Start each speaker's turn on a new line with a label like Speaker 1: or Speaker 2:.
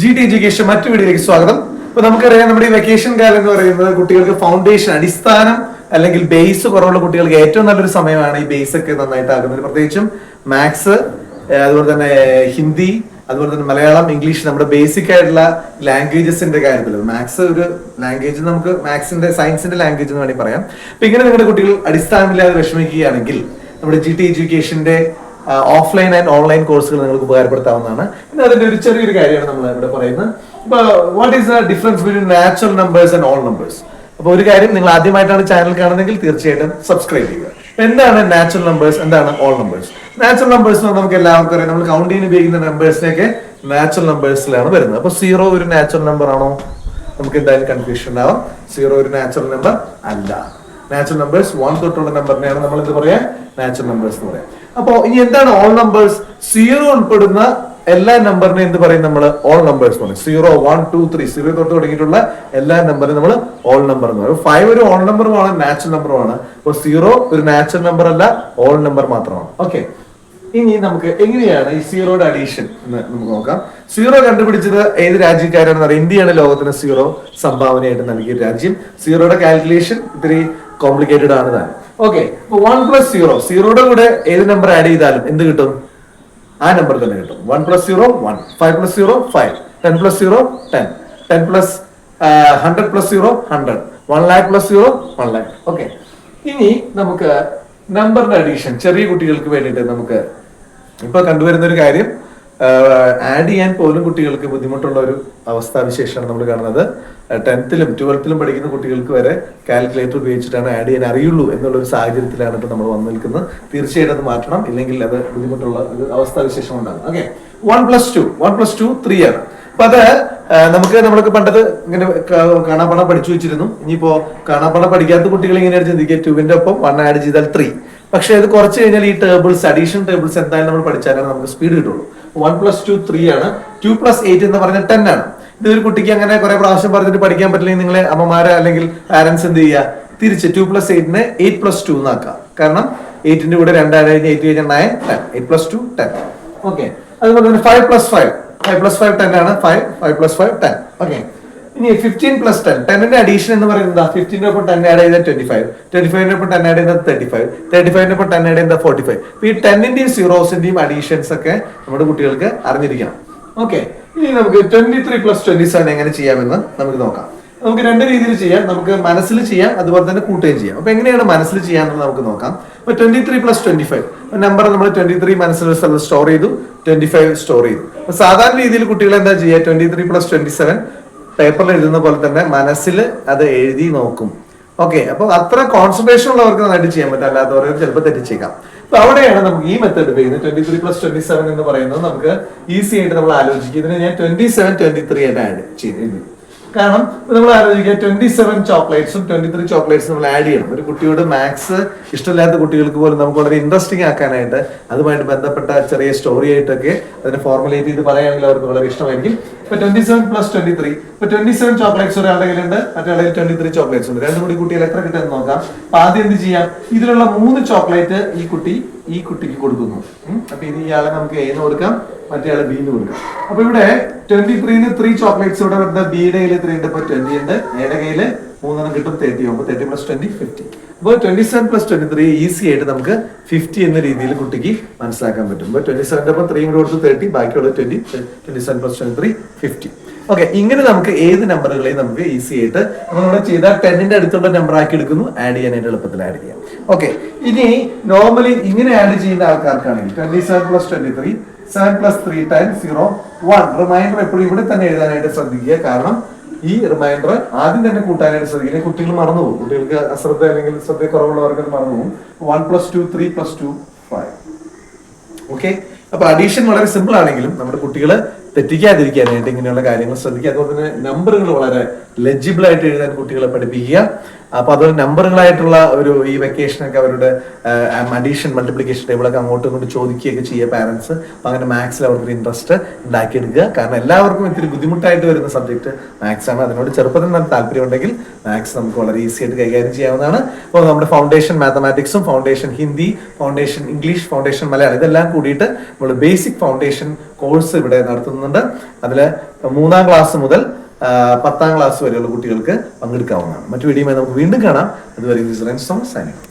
Speaker 1: GT education മറ്റു വീഡിയോയിലേക്ക് സ്വാഗതം. അപ്പൊ നമുക്കറിയാം നമ്മുടെ ഈ വെക്കേഷൻ കാലം എന്ന് പറയുന്നത് കുട്ടികൾക്ക് ഫൗണ്ടേഷൻ അടിസ്ഥാനം അല്ലെങ്കിൽ ബേസ് കുറവുള്ള കുട്ടികൾക്ക് ഏറ്റവും നല്ലൊരു സമയമാണ് ഈ ബേസ് ഒക്കെ നന്നായിട്ട് ആകുന്നത്. പ്രത്യേകിച്ചും മാത്സ്, അതുപോലെ തന്നെ ഹിന്ദി, അതുപോലെ തന്നെ മലയാളം, ഇംഗ്ലീഷ്, നമ്മുടെ ബേസിക് ആയിട്ടുള്ള ലാംഗ്വേജസിന്റെ കാര്യത്തിൽ മാത്സ് ഒരു ലാംഗ്വേജ്, നമുക്ക് മാത്സിന്റെ സയൻസിന്റെ ലാംഗ്വേജ് എന്ന് വേണമെങ്കിൽ പറയാം. അപ്പൊ ഇങ്ങനെ നിങ്ങളുടെ കുട്ടികൾ അടിസ്ഥാനമില്ലാതെ വിഷമിക്കുകയാണെങ്കിൽ നമ്മുടെ GT എഡ്യൂക്കേഷന്റെ ഓഫ്ലൈൻ ആൻഡ് ഓൺലൈൻ കോഴ്സുകൾ നിങ്ങൾക്ക് ഉപകാരപ്പെടുത്താവുന്നതാണ്. പിന്നെ അതിന്റെ ഒരു ചെറിയൊരു കാര്യമാണ് നമ്മൾ ഇവിടെ പറയുന്നത്. ഇപ്പൊ what is the difference between natural numbers and all numbers? അപ്പൊ ഒരു കാര്യം, നിങ്ങൾ ആദ്യമായിട്ടാണ് ചാനൽ കാണുന്നതെങ്കിൽ തീർച്ചയായിട്ടും സബ്സ്ക്രൈബ് ചെയ്യുക. എന്താണ് നാച്ചുറൽ നമ്പേഴ്സ്, എന്താണ് ഓൾ നമ്പേഴ്സ്? നാച്ചുറൽ നമ്പേഴ്സ് നമുക്ക് എല്ലാവർക്കും അറിയാം, നമ്മൾ കൗണ്ട് ചെയ്യാൻ ഉപയോഗിക്കുന്ന നമ്പേഴ്സിനൊക്കെ നാച്ചുറൽ നമ്പേഴ്സിലാണ് വരുന്നത്. അപ്പൊ 0 ഒരു നാച്ചുറൽ നമ്പർ ആണോ? നമുക്ക് എന്തായാലും കൺഫ്യൂഷൻ ഉണ്ടാവും. 0 ഒരു നാച്ചുറൽ നമ്പർ അല്ല. നാച്ചുറൽ നമ്പേഴ്സ് 1 തൊട്ടുള്ള നമ്പറിനെയാണ് നമ്മൾ എന്ത് പറയാ? നാച്ചുറൽ നമ്പേഴ്സ് എന്ന് പറയാം. അപ്പോ ഇനി എന്താണ് ഓൾ നമ്പേഴ്സ്? 0 ഉൾപ്പെടുന്ന എല്ലാ നമ്പറിനെ എന്ത് പറയും? നമ്മൾ ഓൾ നമ്പേഴ്സ് പറയും. 0, 1, 2, 3 0 തൊട്ട് തുടങ്ങിയിട്ടുള്ള എല്ലാ നമ്പറിനും നമ്മൾ ഓൾ നമ്പർ എന്ന് പറയും. 5 ഒരു ഓൾ നമ്പറുമാണ്, നാച്ചുറൽ നമ്പറുമാണ്. അപ്പോൾ 0 ഒരു നാച്ചുറൽ നമ്പർ അല്ല, ഓൾ നമ്പർ മാത്രമാണ്. ഓക്കെ, ഇനി നമുക്ക് എങ്ങനെയാണ് ഈ 0യുടെ അഡീഷൻ എന്ന് നമുക്ക് നോക്കാം. 0 കണ്ടുപിടിച്ചത് ഏത് രാജ്യക്കാരാണെന്ന് അറിയാം. ഇന്ത്യയാണ് ലോകത്തിന് 0 സംഭാവനയായിട്ട് നൽകിയ രാജ്യം. 0യുടെ കാൽക്കുലേഷൻ ഇത്തിരി കോംപ്ലിക്കേറ്റഡ് ആണ് താൻ. ഓക്കെ, 1 + 0, 0യുടെ കൂടെ ഏത് നമ്പർ ആഡ് ചെയ്താലും എന്ത് കിട്ടും? ആ നമ്പർ തന്നെ കിട്ടും. 1 + 0 1, 5 + 0 5, 10 + 0 10, 10 + 100 + 0 100, 1 lakh + 0 1 lakh. ഓക്കെ, ഇനി നമുക്ക് നമ്പറിന്റെ അഡീഷൻ ചെറിയ കുട്ടികൾക്ക് വേണ്ടിയിട്ട് നമുക്ക് ഇപ്പൊ കണ്ടുവരുന്ന ഒരു കാര്യം, ആഡ് ചെയ്യാൻ പോലും കുട്ടികൾക്ക് ബുദ്ധിമുട്ടുള്ള ഒരു അവസ്ഥാവിശേഷമാണ് നമ്മൾ കാണുന്നത്. 10th-ലും 12th-ലും പഠിക്കുന്ന കുട്ടികൾക്ക് വരെ കാൽക്കുലേറ്റർ ഉപയോഗിച്ചിട്ടാണ് ആഡ് ചെയ്യാൻ അറിയുള്ളൂ എന്നുള്ള ഒരു സാഹചര്യത്തിലാണ് ഇപ്പൊ നമ്മൾ വന്നു നിൽക്കുന്നത്. തീർച്ചയായിട്ടും അത് മാറ്റണം, ഇല്ലെങ്കിൽ അത് ബുദ്ധിമുട്ടുള്ള ഒരു അവസ്ഥാവിശേഷം ഉണ്ടാകും. ഓക്കെ, 1 + 2 1 + 2 3 ആണ്. അപ്പൊ അത് നമ്മൾക്ക് പണ്ടത് ഇങ്ങനെ കാണാപ്പാടം പഠിച്ചു വെച്ചിരുന്നു. ഇനിയിപ്പോ കാണാപ്പാടം പഠിക്കാത്ത കുട്ടികൾ ഇങ്ങനെയാണ് ചിന്തിക്കുക, 2ന്റെ ഒപ്പം 1 ആഡ് ചെയ്താൽ 3. പക്ഷെ അത് കുറച്ച് കഴിഞ്ഞാൽ ഈ ടേബിൾസ്, അഡീഷൻ ടേബിൾസ് എന്തായാലും നമ്മൾ പഠിച്ചാലാണ് നമുക്ക് സ്പീഡ് കിട്ടുള്ളൂ. 1 + 2 3 ആണ്. 2 + 8 എന്ന് പറഞ്ഞാൽ 10 ആണ്. ഇത് ഒരു കുട്ടിക്ക് അങ്ങനെ കുറെ പ്രാവശ്യം പറഞ്ഞിട്ട് പഠിക്കാൻ പറ്റില്ലെങ്കിൽ നിങ്ങളെ അമ്മമാരെ അല്ലെങ്കിൽ പാരന്റ്സ് എന്ത് ചെയ്യുക? തിരിച്ച് 2 + 8-നെ 8 + 2 എന്നാക്കാം. കാരണം 8ന്റെ കൂടെ 2 ആഡ് കഴിഞ്ഞാൽ 8 കഴിഞ്ഞാൽ 9 10, 8 + 2 10. ഓക്കെ, അതുപോലെ തന്നെ 5 + 5 5 + 5 10 ആണ്. 5 + 5 10. ഓക്കെ, ഇനി 15 + 10 10ന്റെ അഡീഷൻ എന്ന് പറയുന്നത് 15ന്റെ ഒപ്പം 10 ആഡ് ചെയ്താൽ 25, 25ന്റെ ഒപ്പം 10 ആഡ് ചെയ്താൽ 35, 35ന്റെ ഒപ്പം 10 ആഡ് ചെയ്താൽ 45. അപ്പൊ ഈ 10ന്റെയും 0-ന്റെയും അഡീഷൻസ് ഒക്കെ നമ്മുടെ കുട്ടികൾക്ക് അറിഞ്ഞിരിക്കണം. ഓക്കെ, ഇനി നമുക്ക് 23 + 27 എങ്ങനെ ചെയ്യാമെന്ന് നമുക്ക് നോക്കാം. നമുക്ക് രണ്ട് രീതിയിൽ ചെയ്യാം. നമുക്ക് മനസ്സിൽ ചെയ്യാം, അതുപോലെ തന്നെ കൂട്ടുകയും ചെയ്യാം. അപ്പൊ എങ്ങനെയാണ് മനസ്സിൽ ചെയ്യാമെന്ന് നമുക്ക് നോക്കാം. അപ്പൊ 23 + 25 നമ്പർ നമ്മൾ 23 മനസ്സിൽ സ്റ്റോർ ചെയ്തു, 25 സ്റ്റോർ ചെയ്തു. അപ്പൊ സാധാരണ രീതിയിൽ കുട്ടികൾ എന്താ ചെയ്യുക? 23 + 27 പേപ്പറിൽ എഴുതുന്ന പോലെ തന്നെ മനസ്സിൽ അത് എഴുതി നോക്കും. ഓക്കെ, അപ്പൊ അത്ര കോൺസെൻട്രേഷൻ ഉള്ളവർക്ക് നന്നായിട്ട് ചെയ്യാൻ പറ്റും, അല്ലാത്തവർക്ക് ചിലപ്പോൾ തെറ്റിച്ചേക്കാം. അപ്പൊ അവിടെയാണ് നമുക്ക് ഈ മെത്തേഡ് ഉപയോഗിക്കുന്നത്. 23 + 27 എന്ന് പറയുന്നത് നമുക്ക് ഈസി ആയിട്ട് നമ്മൾ ആലോചിക്കും. ഇതിന് ഞാൻ 27 23 ആയിട്ട് ആഡ് ചെയ്തു. കാരണം നമ്മൾ ആലോചിക്കുക, 27 ചോക്ലേറ്റ്സും 23 ചോക്ലേറ്റ്സും നമ്മൾ ആഡ് ചെയ്യണം. ഒരു കുട്ടിയോട് മാത്സ് ഇഷ്ടമില്ലാത്ത കുട്ടികൾക്ക് പോലും നമുക്ക് വളരെ ഇൻട്രസ്റ്റിംഗ് ആക്കാനായിട്ട് അതുമായിട്ട് ബന്ധപ്പെട്ട ചെറിയ സ്റ്റോറി ആയിട്ടൊക്കെ അതിനെ ഫോർമുലേറ്റ് ചെയ്ത് പറയുകയാണെങ്കിൽ അവർക്ക് വളരെ ഇഷ്ടമായിരിക്കും. ഇപ്പൊ 27 + 23, ഇപ്പൊ 27 ചോക്ലേറ്റ്സ് ഒരാളുടെ കയ്യിലുണ്ട്, മറ്റേ 23 ചോക്ലേറ്റ്സ് ഉണ്ട്. രണ്ടും കൂടി കുട്ടികൾ എത്ര കിട്ടുമെന്ന് നോക്കാം. അപ്പൊ ആദ്യം എന്ത് ചെയ്യാം? ഇതിലുള്ള 3 ചോക്ലേറ്റ് ഈ കുട്ടിക്ക് കൊടുക്കുന്നു. അപ്പൊ ഇനി ഇയാളെ നമുക്ക് എന്ന് കൊടുക്കാം, മറ്റേ ആളെ ബിന്ന് കൊടുക്കാം. അപ്പൊ ഇവിടെ 23-ന് 3 ചോക്ലേറ്റ്സ് ഇവിടെ വരുന്നത്. ബിയുടെ കയ്യിൽ 3 ഉണ്ട്, ഇപ്പൊ 20 ഉണ്ട്. എയുടെ കയ്യിൽ 3 കിട്ടും, 30 ആകുമ്പോൾ 30 + 20 50. അപ്പോൾ 27 + 23 ഈസി ആയിട്ട് നമുക്ക് 50 എന്ന രീതിയിൽ കുട്ടിക്ക് മനസ്സിലാക്കാൻ പറ്റും. ഇപ്പൊ 27ന്റെ ഒപ്പം 3 കൂടെ കൊടുത്ത് 30, ബാക്കിയുള്ള 20, 27 + 23 50. ഓക്കെ, ഇങ്ങനെ നമുക്ക് ഏത് നമ്പറുകളെയും നമുക്ക് ഈസി ആയിട്ട് നമ്മളിവിടെ ചെയ്താൽ 10ന്റെ അടുത്തുള്ള നമ്പർ ആക്കി എടുക്കുന്നു, ആഡ് ചെയ്യാനായിട്ട് എളുപ്പത്തിൽ ആഡ് ചെയ്യാം. ഓക്കെ, ഇനി നോർമലി ഇങ്ങനെ ആഡ് ചെയ്യുന്ന ആൾക്കാർക്കാണെങ്കിൽ 27 + 23 7 + 3 × 0 1. റിമൈൻഡർ എപ്പോഴും ഇവിടെ തന്നെ എഴുതാനായിട്ട് ശ്രദ്ധിക്കുക. കാരണം ഈ റിമൈൻഡർ ആദ്യം തന്നെ കൂട്ടാനായിട്ട് ശ്രദ്ധിക്കുക. കുട്ടികൾ മറന്നുപോകും, കുട്ടികൾക്ക് അശ്രദ്ധ അല്ലെങ്കിൽ ശ്രദ്ധ കുറവുള്ളവർക്ക് അത് മറന്നുപോകും. 1 + 2 3 + 2 5. ഓക്കെ, അപ്പൊ അഡീഷൻ വളരെ സിമ്പിൾ ആണെങ്കിലും നമ്മുടെ കുട്ടികള് തെറ്റിക്കാതിരിക്കാനായിട്ട് ഇങ്ങനെയുള്ള കാര്യങ്ങൾ ശ്രദ്ധിക്കുക. അതുപോലെ തന്നെ നമ്പറുകൾ വളരെ ലെജിബിൾ ആയിട്ട് എഴുതാൻ കുട്ടികളെ പഠിപ്പിക്കുക. അപ്പൊ അതൊരു നമ്പറുകളായിട്ടുള്ള ഒരു ഈ വെക്കേഷനൊക്കെ അവരുടെ അഡീഷൻ മൾട്ടിപ്ലിക്കേഷൻ ടേബിളൊക്കെ അങ്ങോട്ടും ഇങ്ങോട്ടും ചോദിക്കുകയൊക്കെ ചെയ്യുക പാരന്റ്സ്. അപ്പൊ അങ്ങനെ മാത്സിൽ അവർക്ക് ഇൻട്രസ്റ്റ് ഉണ്ടാക്കിയെടുക്കുക. കാരണം എല്ലാവർക്കും ഇത്തിരി ബുദ്ധിമുട്ടായിട്ട് വരുന്ന സബ്ജക്ട് മാത്സ് ആണ്. അതിനോട് ചെറുപ്പത്തിൽ നല്ല താല്പര്യം ഉണ്ടെങ്കിൽ മാത്സ് നമുക്ക് വളരെ ഈസി ആയിട്ട് കൈകാര്യം ചെയ്യാവുന്നതാണ്. അപ്പോൾ നമ്മുടെ ഫൗണ്ടേഷൻ മാത്തമാറ്റിക്സും foundation Hindi, foundation English, foundation Malayalam ഇതെല്ലാം കൂടിയിട്ട് നമ്മൾ ബേസിക് ഫൗണ്ടേഷൻ കോഴ്സ് ഇവിടെ നടത്തുന്നുണ്ട്. അതിൽ 3ാം ക്ലാസ് മുതൽ 10ാം ക്ലാസ് വരെയുള്ള കുട്ടികൾക്ക് പങ്കെടുക്കാവുന്നതാണ്. മറ്റു വീഡിയോയുമായി നമുക്ക് വീണ്ടും കാണാം. അതുവരെ സൈനിങ്.